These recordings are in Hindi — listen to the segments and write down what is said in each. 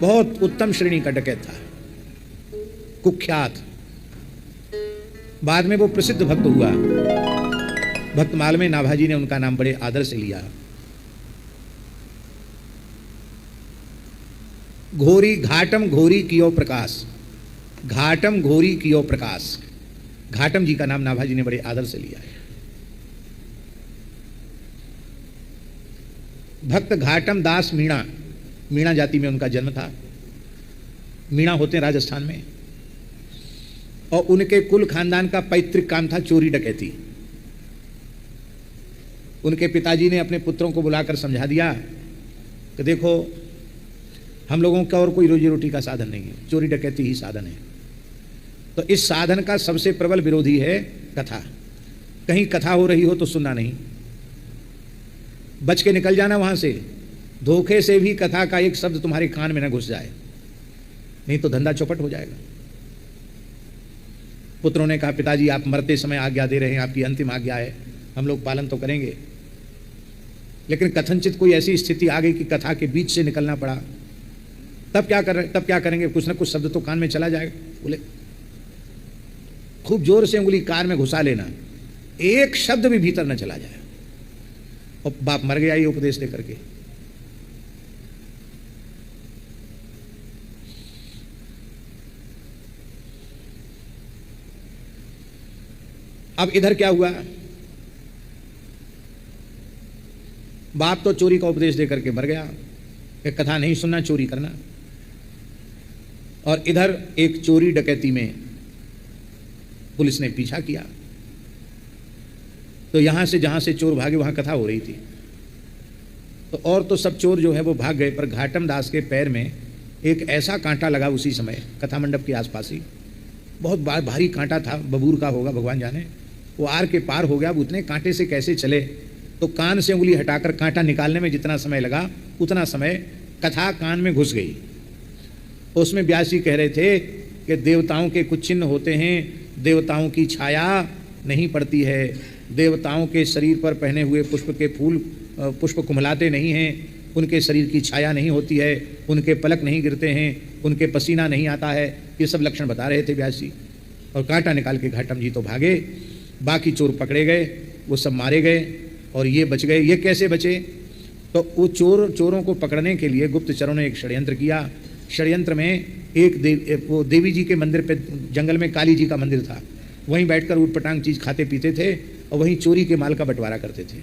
बहुत उत्तम श्रेणी का डकैत था, कुख्यात। बाद में वो प्रसिद्ध भक्त हुआ। भक्तमाल में नाभाजी ने उनका नाम बड़े आदर से लिया। घोरी घाटम घोरी कियो प्रकाश, घाटम घोरी कियो प्रकाश। घाटम जी का नाम नाभाजी ने बड़े आदर से लिया है। भक्त घाटम दास मीणा, मीणा जाति में उनका जन्म था। मीणा होते हैं राजस्थान में, और उनके कुल खानदान का पैतृक काम था चोरी डकैती। उनके पिताजी ने अपने पुत्रों को बुलाकर समझा दिया कि देखो, हम लोगों का और कोई रोजी रोटी का साधन नहीं है, चोरी डकैती ही साधन है। तो इस साधन का सबसे प्रबल विरोधी है कथा। कहीं कथा हो रही हो तो सुनना नहीं, बच के निकल जाना वहां से। धोखे से भी कथा का एक शब्द तुम्हारे कान में न घुस जाए, नहीं तो धंधा चौपट हो जाएगा। पुत्रों ने कहा, पिताजी आप मरते समय आज्ञा दे रहे हैं, आपकी अंतिम आज्ञा है, हम लोग पालन तो करेंगे। लेकिन कथनचित कोई ऐसी स्थिति आ गई कि कथा के बीच से निकलना पड़ा, तब क्या करेंगे? कुछ ना कुछ शब्द तो कान में चला जाएगा। बोले खूब जोर से उंगली कान में घुसा लेना, एक शब्द भी भीतर न चला जाए। और बाप मर गया ये उपदेश देकर के। अब इधर क्या हुआ? बाप तो चोरी का उपदेश देकर के मर गया, एक कथा नहीं सुनना, चोरी करना। और इधर एक चोरी डकैती में पुलिस ने पीछा किया, तो यहां से जहां से चोर भागे वहां कथा हो रही थी। तो और तो सब चोर जो है वो भाग गए, पर घाटम दास के पैर में एक ऐसा कांटा लगा उसी समय, कथा मंडप के आसपास ही। बहुत भारी कांटा था, बबूर का होगा भगवान जाने। वो आर के पार हो गया। अब उतने कांटे से कैसे चले? तो कान से उंगली हटाकर कांटा निकालने में जितना समय लगा, उतना समय कथा कान में घुस गई। उसमें व्यास जी कह रहे थे कि देवताओं के कुछ चिन्ह होते हैं, देवताओं की छाया नहीं पड़ती है, देवताओं के शरीर पर पहने हुए पुष्प के फूल पुष्प कुम्हलाते नहीं हैं, उनके शरीर की छाया नहीं होती है, उनके पलक नहीं गिरते हैं, उनके पसीना नहीं आता है। ये सब लक्षण बता रहे थे व्यास जी। और कांटा निकाल के घाटम जी तो भागे, बाकी चोर पकड़े गए, वो सब मारे गए और ये बच गए। ये कैसे बचे? तो वो चोरों को पकड़ने के लिए गुप्तचरों ने एक षड्यंत्र किया। षड्यंत्र में वो देवी जी के मंदिर पे, जंगल में काली जी का मंदिर था, वहीं बैठकर उटपटांग चीज़ खाते पीते थे और वहीं चोरी के माल का बंटवारा करते थे।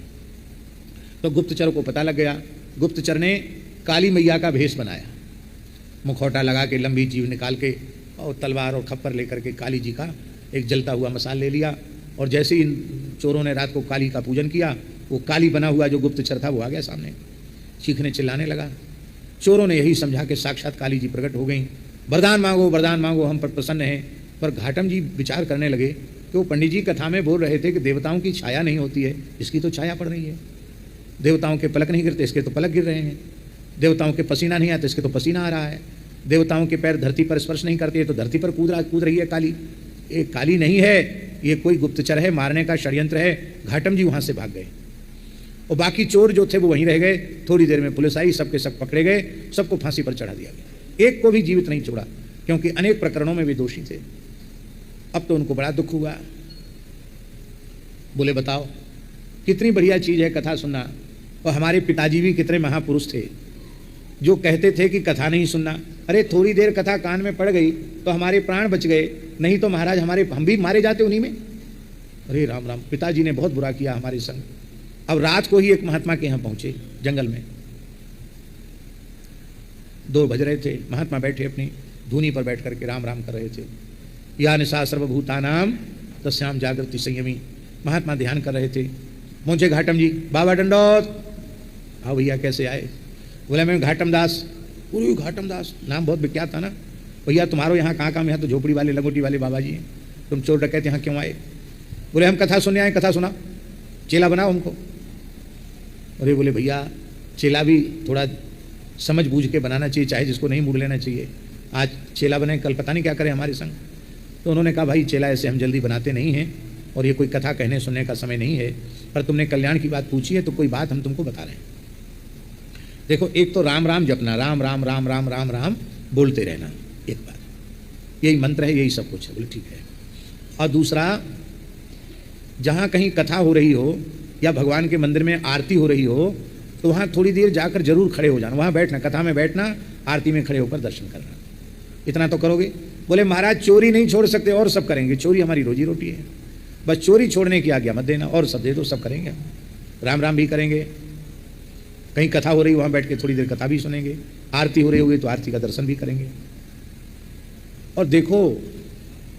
तो गुप्तचर को पता लग गया। गुप्तचर ने काली मैया का भेष बनाया, मुखौटा लगा के, लंबी जीभ निकाल के और तलवार और खप्पर लेकर के काली जी का एक जलता हुआ मसाल ले लिया। और जैसे ही इन चोरों ने रात को काली का पूजन किया, वो काली बना हुआ जो गुप्तचर था वो आ गया सामने, चीखने चिल्लाने लगा। चोरों ने यही समझा कि साक्षात काली जी प्रकट हो गई, वरदान मांगो, हम पर प्रसन्न हैं। पर घाटम जी विचार करने लगे कि वो पंडित जी कथा में बोल रहे थे कि देवताओं की छाया नहीं होती है, इसकी तो छाया पड़ रही है। देवताओं के पलक नहीं गिरते, इसके तो पलक गिर रहे हैं। देवताओं के पसीना नहीं आता, इसके तो पसीना आ रहा है। देवताओं के पैर धरती पर स्पर्श नहीं करते, तो धरती पर कूद रही है काली। ये काली नहीं है, ये कोई गुप्तचर है, मारने का षड्यंत्र है। घाटम जी वहां से भाग गए और बाकी चोर जो थे वो वहीं रह गए। थोड़ी देर में पुलिस आई, सबके सब पकड़े गए, सबको फांसी पर चढ़ा दिया गया। एक को भी जीवित नहीं छोड़ा, क्योंकि अनेक प्रकरणों में वे दोषी थे। अब तो उनको बड़ा दुख हुआ। बोले बताओ, कितनी बढ़िया चीज़ है कथा सुनना। और हमारे पिताजी भी कितने महापुरुष थे जो कहते थे कि कथा नहीं सुनना। अरे थोड़ी देर कथा कान में पड़ गई तो हमारे प्राण बच गए, नहीं तो महाराज हम भी मारे जाते उन्हीं में। अरे राम राम, पिताजी ने बहुत बुरा किया हमारे संग। अब रात को ही एक महात्मा के यहाँ पहुंचे जंगल में, 2 बज रहे थे। महात्मा बैठे अपनी धूनी पर बैठ करके राम राम कर रहे थे। या निशा सर्वभूतानाम तस्याम जागृति संयमी। महात्मा ध्यान कर रहे थे। पहुंचे घाटम जी, बाबा दंडोत। हाँ भैया, कैसे आए? बोले मैं घाटम दास। पूरी घाटम दास नाम बहुत विख्यात था ना। भैया तुम्हारो यहाँ कहाँ काम? यहाँ तो झोपड़ी वाले लंगोटी वाले बाबा जी हैं, तुम चोर डकैत यहाँ क्यों आए? बोले हम कथा सुनने आए। कथा सुना, चेला बनाओ हमको। अरे बोले भैया, चेला भी थोड़ा समझ बूझ के बनाना चाहिए, चाहे जिसको नहीं मूड लेना चाहिए। आज चेला बने, कल पता नहीं क्या करें हमारे संग। तो उन्होंने कहा भाई चेला ऐसे हम जल्दी बनाते नहीं हैं, और ये कोई कथा कहने सुनने का समय नहीं है, पर तुमने कल्याण की बात पूछी है तो कोई बात हम तुमको बता रहे हैं। देखो, एक तो राम राम जपना, राम राम राम राम राम राम, बोलते रहना एक बार, यही मंत्र है, यही सब कुछ है। बोले ठीक है। और दूसरा, जहाँ कहीं कथा हो रही हो या भगवान के मंदिर में आरती हो रही हो तो वहाँ थोड़ी देर जाकर जरूर खड़े हो जाना, वहाँ बैठना, कथा में बैठना, आरती में खड़े होकर दर्शन करना। इतना तो करोगे? बोले महाराज चोरी नहीं छोड़ सकते, और सब करेंगे, चोरी हमारी रोजी रोटी है, बस चोरी छोड़ने की आज्ञा मत देना, और सब दे दो, सब करेंगे। राम राम भी करेंगे, कहीं कथा हो रही वहाँ बैठ के थोड़ी देर कथा भी सुनेंगे, आरती हो रही होगी तो आरती का दर्शन भी करेंगे। और देखो,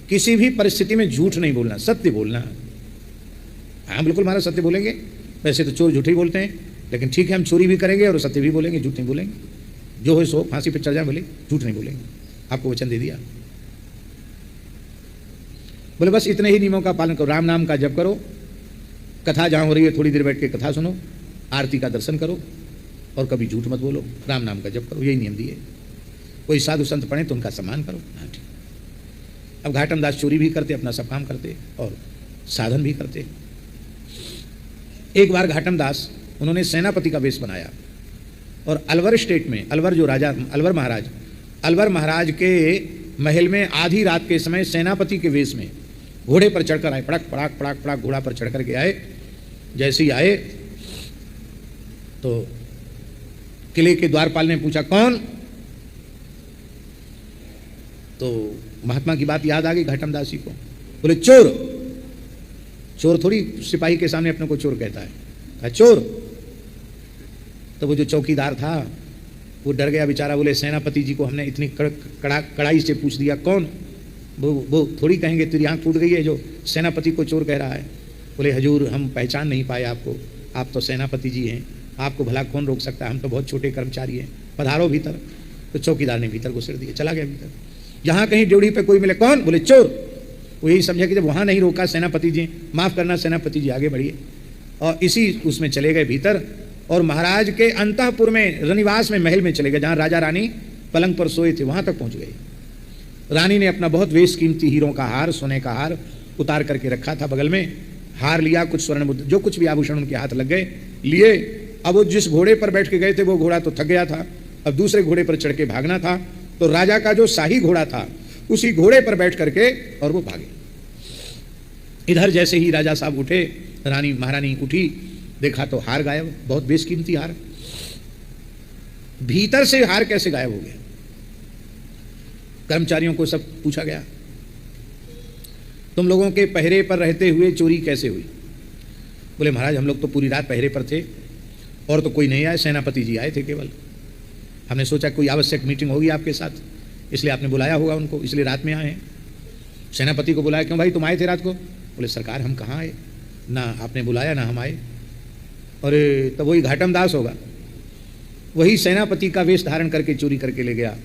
किसी भी परिस्थिति में झूठ नहीं बोलना, सत्य बोलना। हाँ बिल्कुल महाराज सत्य बोलेंगे, वैसे तो चोर झूठ ही बोलते हैं, लेकिन ठीक है हम चोरी भी करेंगे और सत्य भी बोलेंगे, झूठ नहीं बोलेंगे। जो है सो फांसी पर चढ़ जाए, बोले झूठ नहीं बोलेंगे, आपको वचन दे दिया। बोले बस इतने ही नियमों का पालन करो, राम नाम का जप करो, कथा जहाँ हो रही है थोड़ी देर बैठ के कथा सुनो, आरती का दर्शन करो, और कभी झूठ मत बोलो, राम नाम का जप करो, यही नियम दिए। कोई साधु संत पढ़े तो उनका सम्मान करो। हाँ ठीक। अब घाटम दास चोरी भी करते, अपना सब काम करते और साधन भी करते। एक बार घाटम दास, उन्होंने सेनापति का वेश बनाया और अलवर स्टेट में, अलवर जो राजा, अलवर महाराज के महल में आधी रात के समय सेनापति के वेश में घोड़े पर चढ़कर आए, पड़क पड़ाक पड़ाक पड़ाक घोड़ा पर चढ़कर के आए। जैसे ही आए तो किले के द्वारपाल ने पूछा कौन? तो महात्मा की बात याद आ गई घाटम दास जी को। बोले चोर। चोर थोड़ी सिपाही के सामने अपने को चोर कहता है, कहा चोर। तो वो जो चौकीदार था वो डर गया बेचारा, बोले सेनापति जी को हमने इतनी कड़ाई से पूछ दिया कौन? वो थोड़ी कहेंगे तेरी आंख फूट गई है जो सेनापति को चोर कह रहा है। बोले हजूर हम पहचान नहीं पाए आपको, आप तो सेनापति जी हैं, आपको भला कौन रोक सकता है, हम तो बहुत छोटे कर्मचारी हैं, पधारो भीतर। तो चौकीदार ने भीतर घुसेड़ दिया, चला गया भीतर। जहाँ कहीं ड्यूटी पे कोई मिले कौन? बोले चोर। वो यही समझा कि जब वहाँ नहीं रोका सेनापति जी, माफ़ करना सेनापति जी आगे बढ़िए, और इसी उसमें चले गए भीतर और महाराज के अंतःपुर में, रनिवास में, महल में चले गए, जहाँ राजा रानी पलंग पर सोए थे वहाँ तक पहुँच गए। रानी ने अपना बहुत बेशकीमती हीरों का हार, सोने का हार उतार करके रखा था बगल में, हार लिया, कुछ स्वर्ण मुद्रा, जो कुछ भी आभूषण उनके हाथ लग गए, लिए। अब वो जिस घोड़े पर बैठ के गए थे वो घोड़ा तो थक गया था, अब दूसरे घोड़े पर चढ़ के भागना था। तो राजा का जो शाही घोड़ा था उसी घोड़े पर बैठ करके और वो भागे। इधर जैसे ही राजा साहब उठे, रानी महारानी उठी, देखा तो हार गायब, बहुत बेशकीमती हार। भीतर से हार कैसे गायब हो गया? कर्मचारियों को सब पूछा गया, तुम लोगों के पहरे पर रहते हुए चोरी कैसे हुई? बोले महाराज हम लोग तो पूरी रात पहरे पर थे और तो कोई नहीं आए, सेनापति जी आए थे केवल। हमने सोचा कोई आवश्यक मीटिंग होगी आपके साथ, इसलिए आपने बुलाया होगा उनको, इसलिए रात में आए हैं। सेनापति को बुलाया, क्यों भाई तुम आए थे रात को? बोले सरकार हम कहाँ आए, ना आपने बुलाया ना हम आए। अरे तो वही घाटम दास होगा, वही सेनापति का वेश धारण करके चोरी करके ले गया।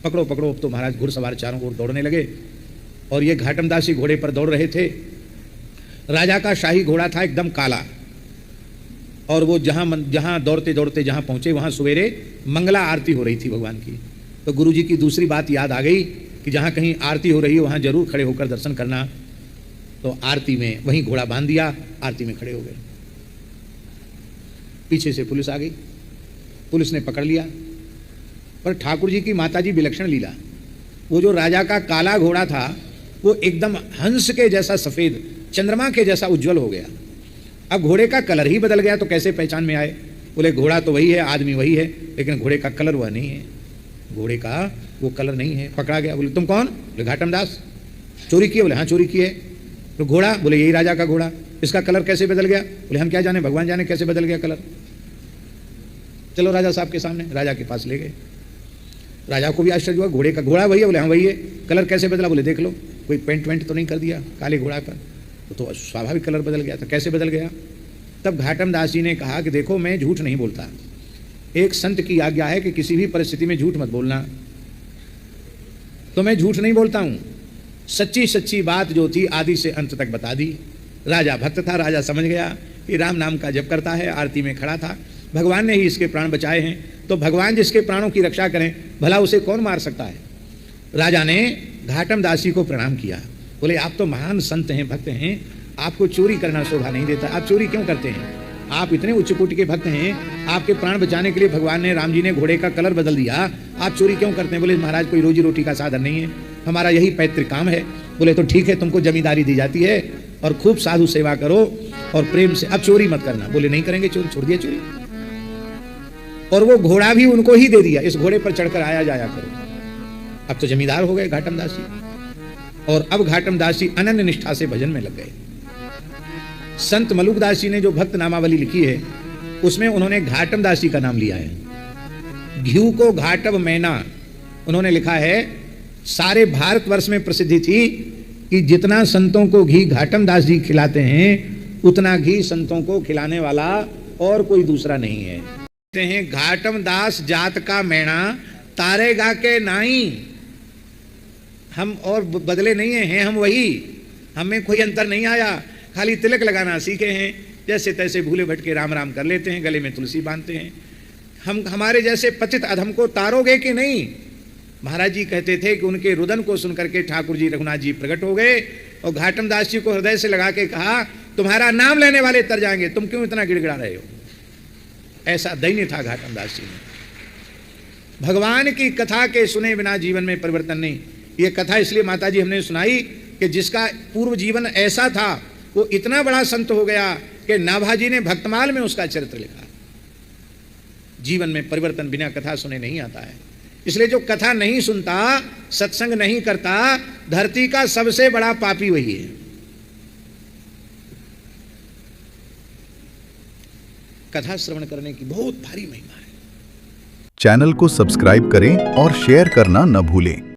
पकड़ो पकड़ो। अब तो महाराज घुड़सवार चारों ओर दौड़ने लगे और ये घाटम दास ही घोड़े पर दौड़ रहे थे। राजा का शाही घोड़ा था एकदम काला, और वो जहाँ दौड़ते दौड़ते जहाँ पहुँचे वहाँ सवेरे मंगला आरती हो रही थी भगवान की। तो गुरुजी की दूसरी बात याद आ गई कि जहाँ कहीं आरती हो रही है वहाँ जरूर खड़े होकर दर्शन करना। तो आरती में वहीं घोड़ा बांध दिया, आरती में खड़े हो गए। पीछे से पुलिस आ गई, पुलिस ने पकड़ लिया। पर ठाकुर जी की माताजी विलक्षण लीला, वो जो राजा का काला घोड़ा था वो एकदम हंस के जैसा सफेद, चंद्रमा के जैसा उज्जवल हो गया। अब घोड़े का कलर ही बदल गया, तो कैसे पहचान में आए? बोले घोड़ा तो वही है, आदमी वही है, लेकिन घोड़े का कलर वह नहीं है, घोड़े का वो कलर नहीं है। पकड़ा गया। बोले तुम कौन? बोले घाटम दास। चोरी की है? बोले हाँ चोरी की है। तो घोड़ा? बोले यही राजा का घोड़ा। इसका कलर कैसे बदल गया? बोले हम क्या जाने, भगवान जाने कैसे बदल गया कलर। चलो राजा साहब के सामने, राजा के पास ले गए। राजा को भी आश्चर्य हुआ, घोड़े का घोड़ा वही है? बोले हाँ वही है। कलर कैसे बदला? बोले देख लो, कोई पेंट वेंट तो नहीं कर दिया काले घोड़ा पर, तो स्वाभाविक कलर बदल गया था। कैसे बदल गया? तब घाटम दास जी ने कहा कि देखो मैं झूठ नहीं बोलता, एक संत की आज्ञा है कि किसी भी परिस्थिति में झूठ मत बोलना, तो मैं झूठ नहीं बोलता हूँ। सच्ची सच्ची बात जो थी आदि से अंत तक बता दी। राजा भक्त था, राजा समझ गया कि राम नाम का जप करता है, आरती में खड़ा था, भगवान ने ही इसके प्राण बचाए हैं, तो भगवान जिसके प्राणों की रक्षा करें भला उसे कौन मार सकता है। राजा ने घाटम दासी को प्रणाम किया, बोले आप तो महान संत हैं, भक्त हैं, आपको चोरी करना शोभा नहीं देता, आप चोरी क्यों करते हैं? आप इतने उच्च कोटि के भक्त हैं, आपके प्राण बचाने के लिए भगवान ने, राम जी ने घोड़े का कलर बदल दिया, आप चोरी क्यों करते हैं? बोले महाराज कोई रोजी रोटी का साधन नहीं है, हमारा यही पैतृक काम है। बोले तो ठीक है, तुमको जमींदारी दी जाती है और खूब साधु सेवा करो और प्रेम से, अब चोरी मत करना। बोले नहीं करेंगे चोरी, छोड़ दिया चोरी। और वो घोड़ा भी उनको ही दे दिया, इस घोड़े पर चढ़कर आया जाया करो। अब तो जमींदार हो गए घाटम दास जी, और अब घाटम दास जी अनन्य निष्ठा से भजन में लग गए। संत मलुकदास जी ने जो भक्त नामावली लिखी है उसमें उन्होंने घाटम दास जी का नाम लिया है। घी को घाटव मैना उन्होंने लिखा है। सारे भारतवर्ष में प्रसिद्धि थी कि जितना संतों को घी घाटम दास जी खिलाते हैं उतना घी संतों को खिलाने वाला और कोई दूसरा नहीं है। कहते हैं घाटम दास जात का मैना तारेगा के नाई। हम और बदले नहीं हैं, हम वही, हमें कोई अंतर नहीं आया, खाली तिलक लगाना सीखे हैं, जैसे तैसे भूले भटके राम राम कर लेते हैं, गले में तुलसी बांधते हैं। हम हमारे जैसे पतित अधम को तारोगे कि नहीं? महाराज जी कहते थे कि उनके रुदन को सुनकर के ठाकुर जी रघुनाथ जी प्रकट हो गए और घाटम दास जी को हृदय से लगा के कहा, तुम्हारा नाम लेने वाले तर जाएंगे, तुम क्यों इतना गिड़गिड़ा रहे हो? ऐसा दैन्य था घाटम दास जी में। भगवान की कथा के सुने बिना जीवन में परिवर्तन नहीं। ये कथा इसलिए माता जी हमने सुनाई कि जिसका पूर्व जीवन ऐसा था वो इतना बड़ा संत हो गया कि नाभाजी ने भक्तमाल में उसका चरित्र लिखा। जीवन में परिवर्तन बिना कथा सुने नहीं आता है। इसलिए जो कथा नहीं सुनता, सत्संग नहीं करता, धरती का सबसे बड़ा पापी वही है। कथा श्रवण करने की बहुत भारी महिमा है। चैनल को सब्सक्राइब करें और शेयर करना न भूलें।